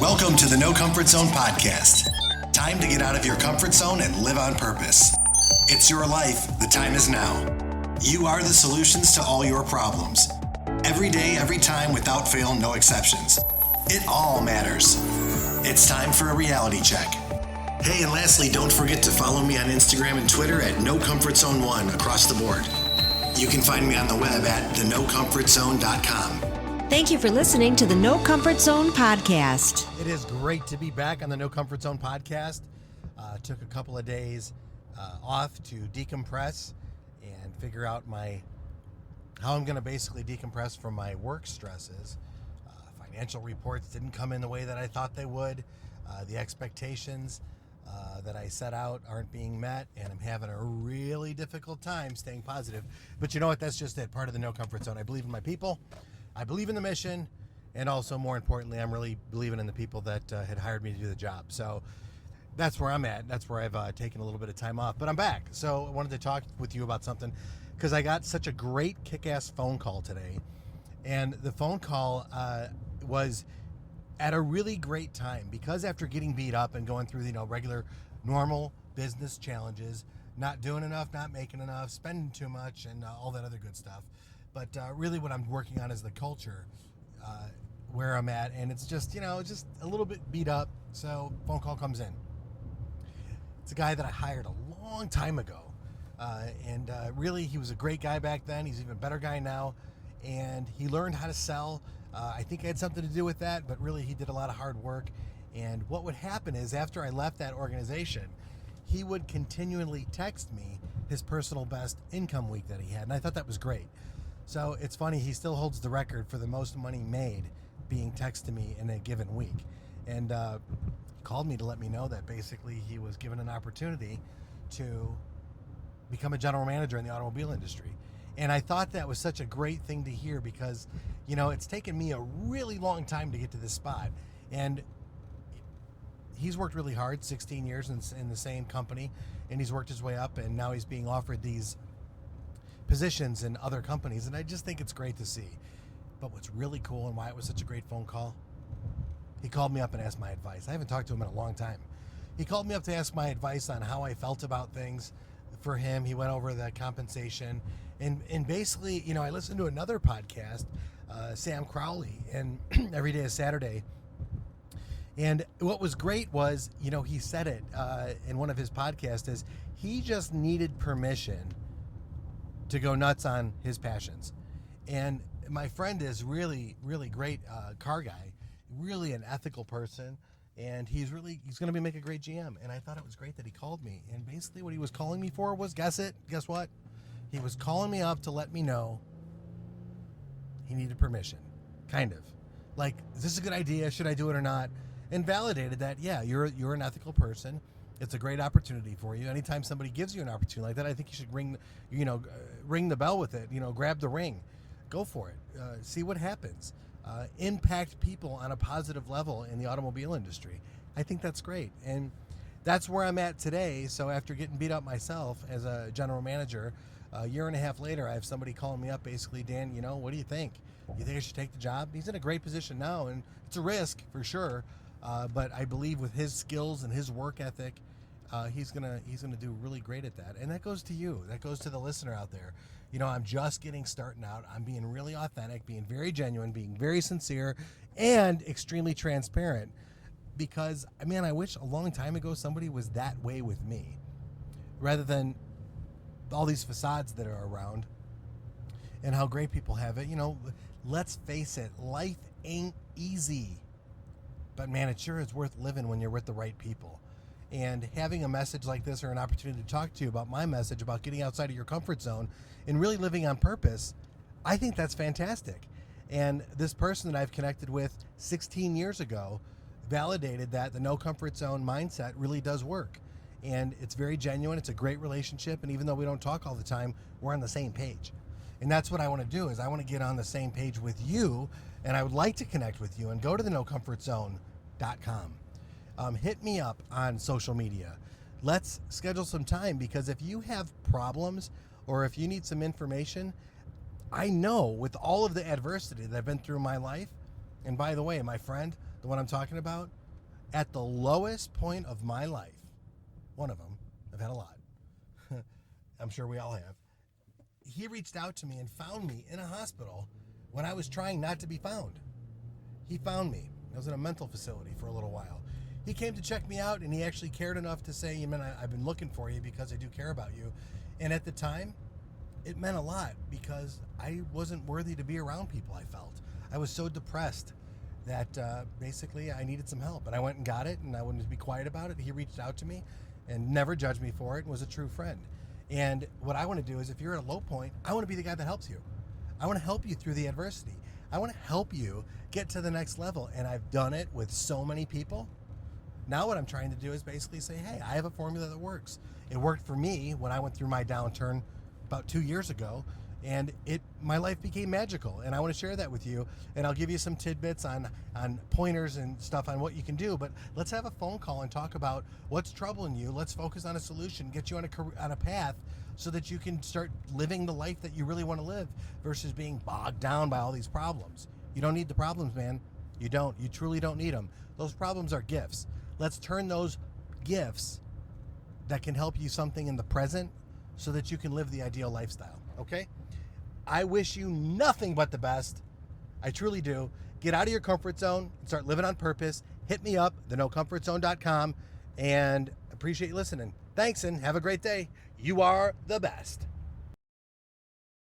Welcome to the No Comfort Zone podcast. Time to get out of your comfort zone and live on purpose. It's your life. The time is now. You are the solutions to all your problems. Every day, every time, without fail, no exceptions. It all matters. It's time for a reality check. Hey, and lastly, don't forget to follow me on Instagram and Twitter at No Comfort Zone 1 across the board. You can find me on the web at thenocomfortzone.com. Thank you for listening to the No Comfort Zone podcast. It is great to be back on the No Comfort Zone podcast. Took a couple of days off to decompress and figure out how I'm going to basically decompress from my work stresses. Financial reports didn't come in the way that I thought they would. The expectations that I set out aren't being met, and I'm having a really difficult time staying positive. But you know what? That's just it. Part of the No Comfort Zone. I believe in my people. I believe in the mission, and also, more importantly, I'm really believing in the people that had hired me to do the job. So that's where I'm at. That's where I've taken a little bit of time off. But I'm back. So I wanted to talk with you about something because I got such a great kick-ass phone call today. And the phone call was at a really great time because after getting beat up and going through, regular, normal business challenges, not doing enough, not making enough, spending too much, and all that other good stuff. But really what I'm working on is the culture where I'm at. And it's just, just a little bit beat up. So phone call comes in. It's a guy that I hired a long time ago. And really, he was a great guy back then. He's an even better guy now. And he learned how to sell. I think I had something to do with that. But really, he did a lot of hard work. And what would happen is after I left that organization, he would continually text me his personal best income week that he had. And I thought that was great. So it's funny, he still holds the record for the most money made being texted to me in a given week. And he called me to let me know that basically he was given an opportunity to become a general manager in the automobile industry. And I thought that was such a great thing to hear because, it's taken me a really long time to get to this spot. And he's worked really hard, 16 years in the same company, and he's worked his way up, and now he's being offered these positions in other companies, and I just think it's great to see. But what's really cool and why it was such a great phone call, he called me up and asked my advice. I haven't talked to him in a long time. He called me up to ask my advice on how I felt about things for him. He went over the compensation, and basically, I listened to another podcast, Sam Crowley, and every day is Saturday. And what was great was, he said it in one of his podcasts, is he just needed permission to go nuts on his passions. And my friend is really, really great car guy, really an ethical person, and he's going to make a great GM. And I thought it was great that he called me. And basically what he was calling me for was, guess what? He was calling me up to let me know he needed permission, kind of. Like, is this a good idea? Should I do it or not? And validated that, yeah, you're an ethical person. It's a great opportunity for you. Anytime somebody gives you an opportunity like that, I think you should ring the bell with it. Grab the ring, go for it. See what happens. Impact people on a positive level in the automobile industry. I think that's great, and that's where I'm at today. So after getting beat up myself as a general manager, a year and a half later, I have somebody calling me up, basically, Dan, what do you think? You think I should take the job? He's in a great position now, and it's a risk for sure. But I believe with his skills and his work ethic, he's gonna do really great at that. And that goes to you. That goes to the listener out there. I'm just starting out. I'm being really authentic, being very genuine, being very sincere, and extremely transparent. Because, I wish a long time ago somebody was that way with me, rather than all these facades that are around and how great people have it. Let's face it, life ain't easy. But man, it sure is worth living when you're with the right people. And having a message like this, or an opportunity to talk to you about my message about getting outside of your comfort zone and really living on purpose, I think that's fantastic. And this person that I've connected with 16 years ago validated that the no comfort zone mindset really does work. And it's very genuine. It's a great relationship. And even though we don't talk all the time, we're on the same page. And that's what I want to do, is I want to get on the same page with you. And I would like to connect with you, and go to thenocomfortzone.com. Hit me up on social media. Let's schedule some time, because if you have problems or if you need some information, I know with all of the adversity that I've been through in my life, and by the way, my friend, the one I'm talking about, at the lowest point of my life, one of them, I've had a lot, I'm sure we all have, he reached out to me and found me in a hospital when I was trying not to be found. He found me. I was in a mental facility for a little while. He came to check me out, and he actually cared enough to say, man, I've been looking for you because I do care about you. And at the time, it meant a lot because I wasn't worthy to be around people, I felt. I was so depressed that basically I needed some help. And I went and got it, and I wanted to be quiet about it. He reached out to me and never judged me for it and was a true friend. And what I want to do is, if you're at a low point, I want to be the guy that helps you. I want to help you through the adversity. I want to help you get to the next level. And I've done it with so many people. Now what I'm trying to do is basically say, hey, I have a formula that works. It worked for me when I went through my downturn about 2 years ago, and my life became magical. And I want to share that with you. And I'll give you some tidbits on pointers and stuff on what you can do. But let's have a phone call and talk about what's troubling you. Let's focus on a solution, get you on a path so that you can start living the life that you really want to live versus being bogged down by all these problems. You don't need the problems, man. You don't. You truly don't need them. Those problems are gifts. Let's turn those gifts that can help you something in the present so that you can live the ideal lifestyle, okay? I wish you nothing but the best. I truly do. Get out of your comfort zone and start living on purpose. Hit me up, thenocomfortzone.com, and appreciate you listening. Thanks, and have a great day. You are the best.